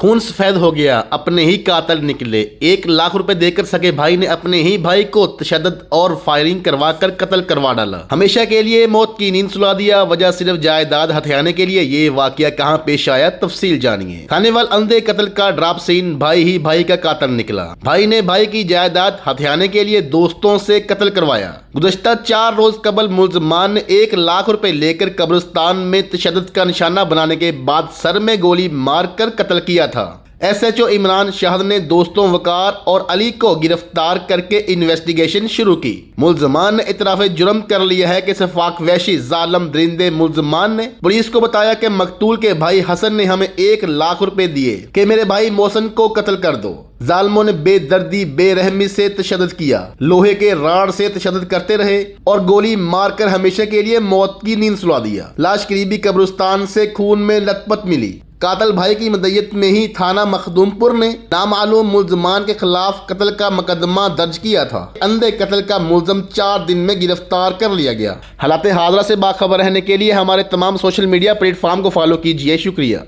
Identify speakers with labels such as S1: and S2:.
S1: خون سفید ہو گیا، اپنے ہی قاتل نکلے۔ 1 لاکھ روپے دے کر سگے بھائی نے اپنے ہی بھائی کو تشدد اور فائرنگ کروا کر قتل کروا ڈالا۔ ہمیشہ کے لیے موت کی نیند سلا دیا، وجہ صرف جائیداد ہتھیانے کے لیے۔ یہ واقعہ کہاں پیش آیا، تفصیل جانیے۔ تھانے وال اندھے قتل کا ڈراپ سین، بھائی ہی بھائی کا قاتل نکلا۔ بھائی نے بھائی کی جائیداد ہتھیانے کے لیے دوستوں سے قتل کروایا۔ گزشتہ 4 روز قبل ملزمان نے 1 لاکھ روپے لے کر قبرستان میں تشدد کا نشانہ بنانے کے بعد سر میں گولی مار کر قتل کیا تھا۔ ایس ایچ او عمران شاہد نے دوستوں وقار اور علی کو گرفتار کر کے انویسٹیگیشن شروع کی۔ ملزمان نے اعتراف جرم کر لیا ہے کہ شفاق وحشی ظالم درندے ملزمان نے پولیس کو بتایا کہ مقتول کے بھائی حسن نے ہمیں 1 لاکھ روپے دیے کہ میرے بھائی محسن کو قتل کر دو۔ ظالموں نے بے دردی بے رحمی سے تشدد کیا، لوہے کے راڑ سے تشدد کرتے رہے اور گولی مار کر ہمیشہ کے لیے موت کی نیند سلا دیا۔ لاش قریبی قبرستان سے خون میں لت پت ملی۔ قاتل بھائی کی مدعیت میں ہی تھانہ مخدوم پور نے نامعلوم ملزمان کے خلاف قتل کا مقدمہ درج کیا تھا۔ اندھے قتل کا ملزم 4 دن میں گرفتار کر لیا گیا۔ حالات حاضرہ سے باخبر رہنے کے لیے ہمارے تمام سوشل میڈیا پلیٹ فارم کو فالو کیجیے۔ شکریہ۔